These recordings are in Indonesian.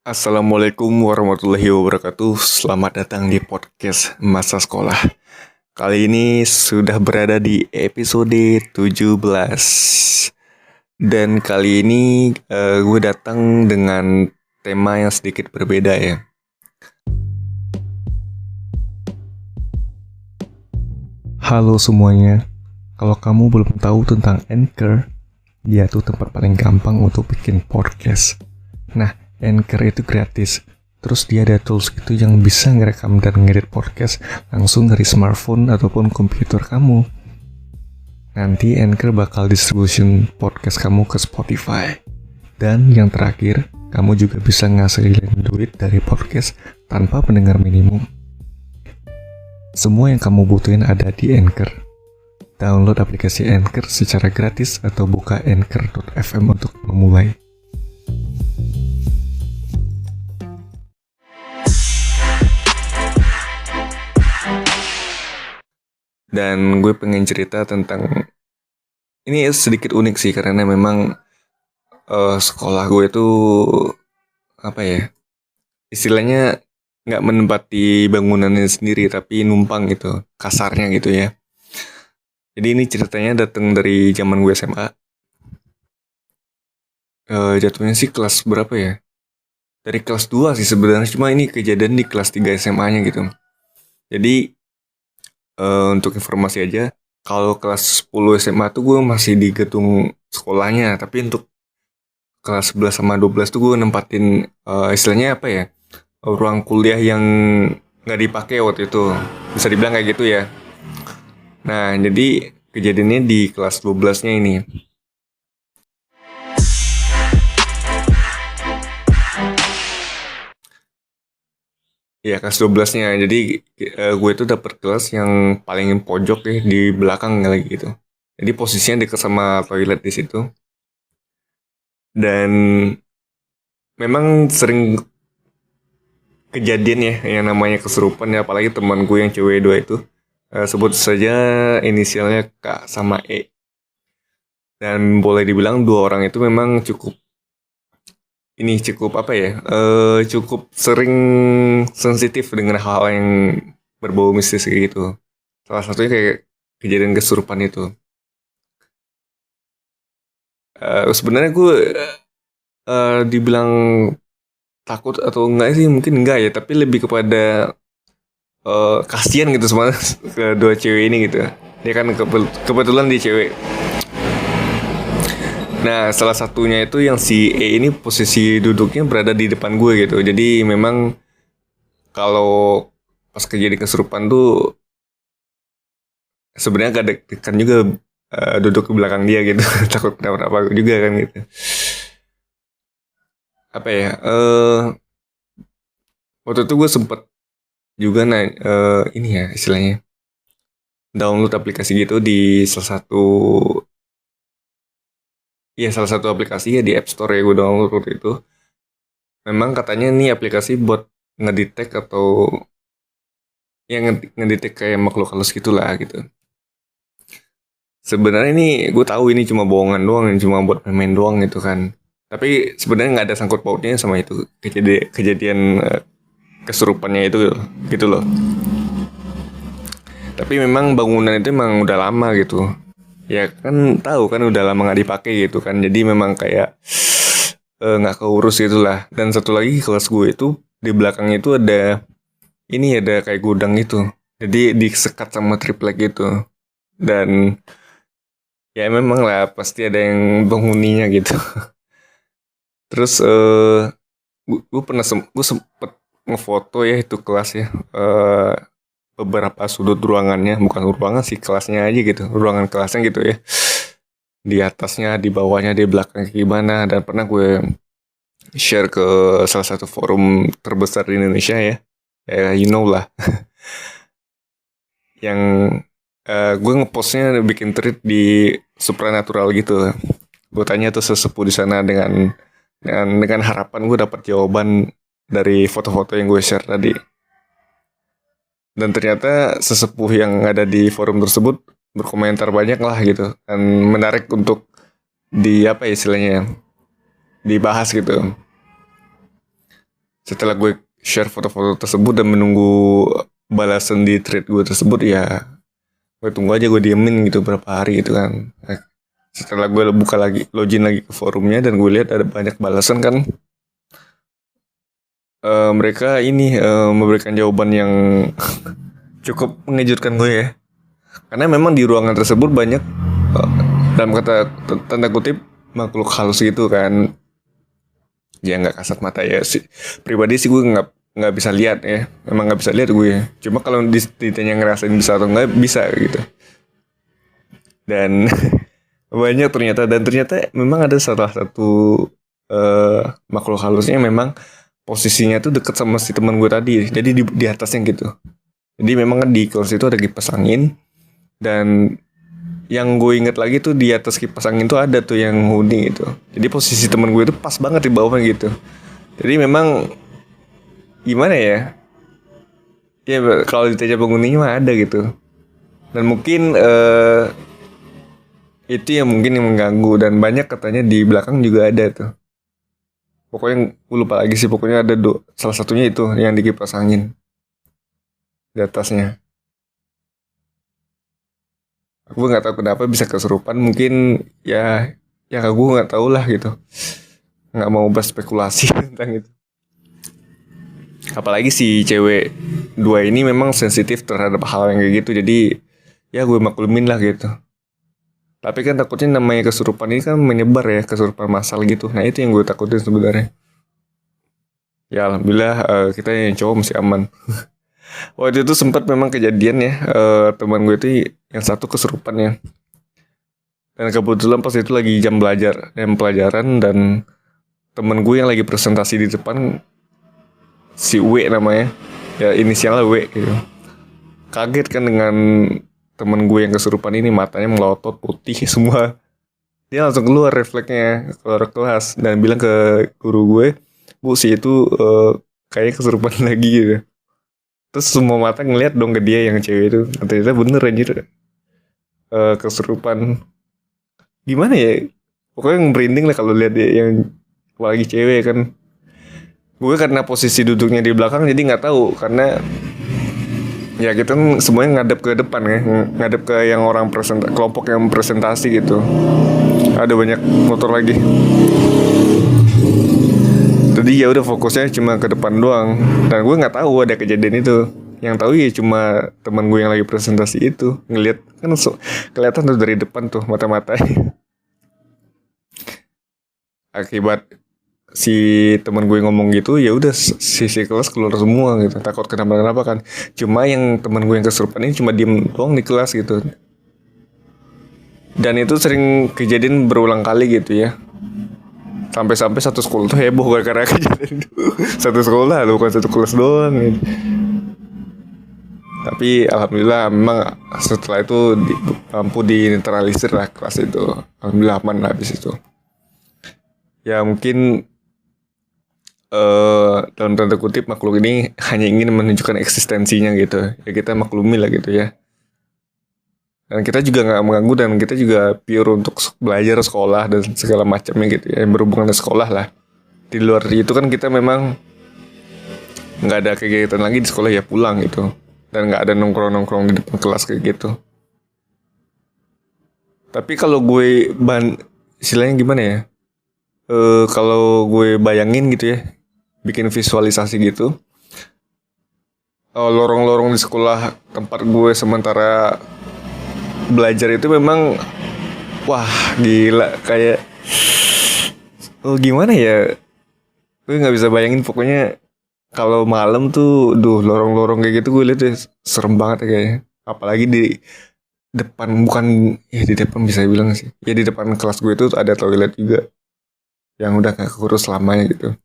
Assalamualaikum warahmatullahi wabarakatuh. Selamat datang di podcast Masa Sekolah. Kali ini sudah berada di episode 17. Dan kali ini gue datang dengan tema yang sedikit berbeda ya. Halo semuanya. Kalau kamu belum tahu tentang Anchor, dia tuh tempat paling gampang untuk bikin podcast. Nah, Anchor itu gratis. Terus dia ada tools gitu yang bisa ngerekam dan ngedit podcast langsung dari smartphone ataupun komputer kamu. Nanti Anchor bakal distribution podcast kamu ke Spotify. Dan yang terakhir, kamu juga bisa ngasilin duit dari podcast tanpa pendengar minimum. Semua yang kamu butuhin ada di Anchor. Download aplikasi Anchor secara gratis atau buka anchor.fm untuk memulai. Dan gue pengen cerita tentang ini sedikit unik sih karena memang sekolah gue itu apa ya, istilahnya nggak menempati bangunannya sendiri tapi numpang gitu, kasarnya gitu ya. Jadi ini ceritanya datang dari zaman gue SMA. Jatuhnya sih kelas berapa ya? Dari kelas 2 sih sebenarnya, cuma ini kejadian di kelas 3 SMA-nya gitu. Jadi untuk informasi aja, kalau kelas 10 SMA tuh gue masih di gedung sekolahnya, tapi untuk kelas 11 sama 12 tuh gue nempatin istilahnya apa ya, ruang kuliah yang nggak dipakai waktu itu, bisa dibilang kayak gitu ya. Nah, jadi kejadiannya di kelas 12-nya ini. Ya, kelas 12-nya. Jadi gue itu dapet kelas yang paling pojok ya, di belakang lagi gitu. Jadi posisinya dekat sama toilet di situ. Dan memang sering kejadian ya yang namanya kesurupan ya, apalagi teman gue yang cewek 2 itu. Sebut saja inisialnya K sama E. Dan boleh dibilang dua orang itu memang cukup apa ya, cukup sering sensitif dengan hal yang berbau mistis kayak gitu. Salah satunya kayak kejadian kesurupan itu. Sebenarnya gue dibilang takut atau enggak sih, mungkin enggak ya, tapi lebih kepada kasihan gitu sama kedua cewek ini gitu. Dia kan kebetulan dia cewek. Nah, salah satunya itu yang si E ini posisi duduknya berada di depan gue gitu. Jadi memang kalau pas kejadian kesurupan tuh sebenarnya agak deg-degan juga duduk di belakang dia gitu. Takut kenapa-napa juga kan gitu. Apa ya? Waktu itu gue sempet juga ini ya istilahnya download aplikasi gitu di salah satu aplikasi ya di App Store ya, gue download waktu itu. Memang katanya ini aplikasi buat ngedetek atau yang ngedetek kayak makhluk halus gitulah gitu. Sebenarnya ini gue tahu ini cuma bohongan doang, cuma buat main doang gitu kan. Tapi sebenarnya nggak ada sangkut pautnya sama itu kejadian kesurupannya itu gitu loh. Tapi memang bangunan itu memang udah lama gitu. Ya kan tahu kan udah lama nggak dipakai gitu kan. Jadi memang kayak nggak keurus gitulah. Dan satu lagi kelas gue itu di belakangnya itu ada kayak gudang gitu. Jadi disekat sama triplek gitu. Dan ya memang lah pasti ada yang penghuninya gitu. Terus gue sempet ngefoto ya itu kelas ya, beberapa sudut ruangannya, bukan ruangan sih, kelasnya aja gitu, ruangan kelasnya gitu ya, di atasnya, di bawahnya, di belakang gimana. Dan pernah gue share ke salah satu forum terbesar di Indonesia ya, you know lah. Yang gue ngepostnya bikin tweet di Supranatural gitu. Gue tanya tuh sesepuh di sana dengan harapan gue dapat jawaban dari foto-foto yang gue share tadi. Dan ternyata sesepuh yang ada di forum tersebut berkomentar banyak lah gitu, dan menarik untuk di apa istilahnya dibahas gitu. Setelah gue share foto-foto tersebut dan menunggu balasan di thread gue tersebut, ya gue tunggu aja, gue diemin gitu berapa hari gitu kan. Setelah gue buka lagi, login lagi ke forumnya, dan gue lihat ada banyak balasan kan. Mereka ini memberikan jawaban yang cukup mengejutkan gue ya. Karena memang di ruangan tersebut banyak dalam kata tanda kutip makhluk halus gitu kan. Ya nggak kasat mata ya sih. Pribadi sih gue nggak bisa lihat ya. Emang nggak bisa lihat gue. Cuma kalau ditanya ngerasain bisa atau nggak, bisa gitu. Dan banyak ternyata, dan ternyata memang ada salah satu makhluk halusnya memang posisinya tuh deket sama si teman gue tadi. Jadi di atasnya gitu. Jadi memang kan di kelas itu ada kipas angin, dan yang gue inget lagi tuh di atas kipas angin tuh ada tuh yang hoodie gitu. Jadi posisi temen gue itu pas banget di bawahnya gitu. Jadi memang gimana ya? Ya kalau ditanya penghuninya mah ada gitu. Dan mungkin itu yang mungkin yang mengganggu, dan banyak katanya di belakang juga ada tuh. Pokoknya gue lupa lagi sih, pokoknya ada salah satunya itu yang di kipas angin di atasnya. Aku nggak tahu kenapa bisa kesurupan, mungkin ya aku nggak tahu lah gitu, nggak mau berspekulasi tentang itu. Apalagi si cewek dua ini memang sensitif terhadap hal yang kayak gitu, jadi ya gue maklumin lah gitu. Tapi kan takutnya namanya kesurupan ini kan menyebar ya, kesurupan massal gitu. Nah itu yang gue takutin sebenarnya. Ya alhamdulillah kita yang cowok masih aman. Waktu itu sempat memang kejadian ya, teman gue itu yang satu kesurupan ya. Dan kebetulan pas itu lagi jam pelajaran, dan temen gue yang lagi presentasi di depan, si W namanya, ya inisialnya W gitu. Kaget kan dengan temen gue yang kesurupan ini, matanya melotot putih semua. Dia langsung keluar refleksnya, keluar kelas dan bilang ke guru gue, "Bu, si itu kayaknya kesurupan lagi gitu." Terus semua mata ngeliat dong ke dia yang cewek itu. Ternyata bener anjir, kesurupan. Gimana ya, pokoknya merinding lah kalau lihat dia yang lagi cewek kan. Gue karena posisi duduknya di belakang jadi nggak tahu, karena ya kita kan semuanya ngadep ke depan ya, ngadep ke yang orang kelompok yang presentasi gitu. Ada banyak motor lagi, jadi ya udah fokusnya cuma ke depan doang, dan gue nggak tahu ada kejadian itu. Yang tahu ya cuma teman gue yang lagi presentasi itu ngelihat kan, kelihatan tuh dari depan tuh mata-matanya. Akibat si teman gue ngomong gitu, ya udah sisi kelas keluar semua gitu, takut kenapa-kenapa kan. Cuma yang teman gue yang kesurupan ini cuma diem doang di kelas gitu. Dan itu sering kejadian berulang kali gitu ya. Sampai-sampai satu sekolah tuh heboh gara-gara kejadian itu. Satu sekolah loh, bukan satu kelas doang gitu. Tapi alhamdulillah memang setelah itu mampu dinetralisir lah kelas itu. Alhamdulillah aman lah habis itu. Ya mungkin dalam tanda kutip makhluk ini hanya ingin menunjukkan eksistensinya gitu. Ya kita maklumi lah gitu ya. Dan kita juga nggak mengganggu, dan kita juga pure untuk belajar sekolah dan segala macamnya gitu ya, yang berhubungan dengan sekolah lah. Di luar itu kan kita memang nggak ada kegiatan lagi di sekolah, ya pulang gitu. Dan nggak ada nongkrong-nongkrong di depan kelas kayak gitu. Tapi kalau gue istilahnya gimana ya, kalau gue bayangin gitu ya, bikin visualisasi gitu, lorong-lorong di sekolah tempat gue sementara belajar itu memang wah gila, kayak gimana ya, gue nggak bisa bayangin. Pokoknya kalau malam tuh lorong-lorong kayak gitu gue lihat serem banget ya kayaknya. Apalagi di depan, bukan ya di depan bisa bilang sih ya, di depan kelas gue itu ada toilet juga yang udah gak keurus lamanya gitu.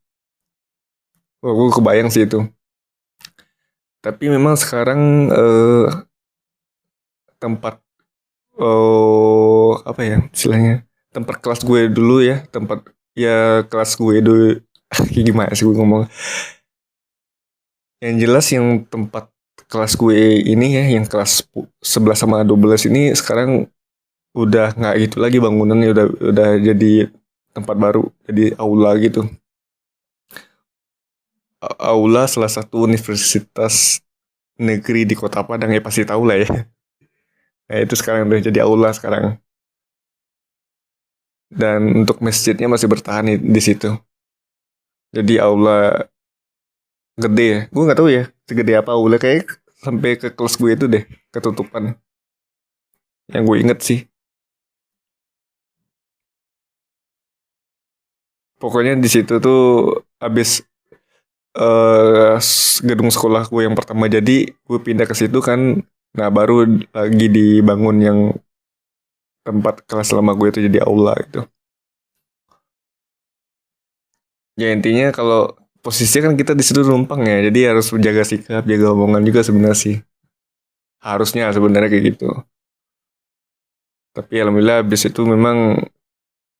Wah, gue kebayang sih itu. Tapi memang sekarang tempat apa ya istilahnya, tempat kelas gue dulu ya, tempat ya kelas gue dulu. Gimana sih gue ngomong, yang jelas yang tempat kelas gue ini ya, yang kelas 11 sama 12 ini sekarang udah nggak gitu lagi bangunannya, udah jadi tempat baru, jadi aula gitu. aula salah satu universitas negeri di Kota Padang, ya pasti tahu lah ya. Nah itu sekarang udah jadi aula sekarang. Dan untuk masjidnya masih bertahan di situ. Jadi aula gede ya. Gue nggak tahu ya segede apa aula, kayak sampai ke kelas gue itu deh ketutupan. Yang gue inget sih. Pokoknya di situ tuh abis gedung sekolah gue yang pertama jadi, gue pindah ke situ kan. Nah baru lagi dibangun yang tempat kelas lama gue itu jadi aula gitu. Ya intinya kalau posisinya kan kita di situ numpang ya, jadi harus menjaga sikap, jaga omongan juga sebenarnya sih. Harusnya sebenarnya kayak gitu. Tapi alhamdulillah habis itu memang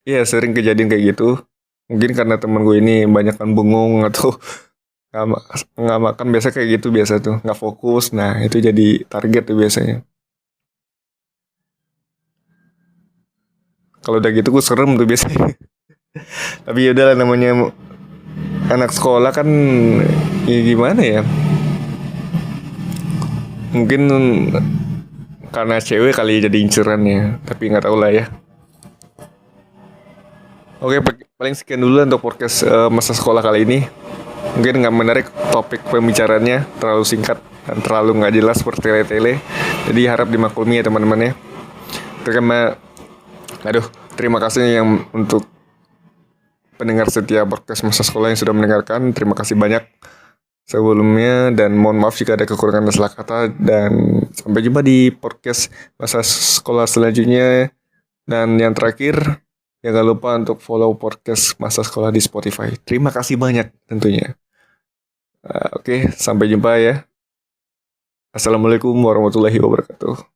ya sering kejadian kayak gitu. Mungkin karena temen gue ini banyak kan bengong atau nggak makan, biasa kayak gitu biasa tuh, nggak fokus. Nah itu jadi target tuh biasanya. Kalau udah gitu gue serem tuh biasanya. Tapi yaudah lah, namanya anak sekolah kan, ya gimana ya. Mungkin karena cewek kali jadi incerannya, tapi nggak tahu lah ya. Oke, paling sekian dulu untuk podcast masa sekolah kali ini. Mungkin nggak menarik topik pembicaraannya, terlalu singkat dan terlalu nggak jelas seperti tele-tele. Jadi harap dimaklumi ya teman-teman ya. Terima kasih yang untuk pendengar setia podcast masa sekolah yang sudah mendengarkan. Terima kasih banyak sebelumnya, dan mohon maaf jika ada kekurangan salah kata, dan sampai jumpa di podcast masa sekolah selanjutnya. Dan yang terakhir, jangan lupa untuk follow podcast masa sekolah di Spotify. Terima kasih banyak tentunya. Oke, sampai jumpa ya. Assalamualaikum warahmatullahi wabarakatuh.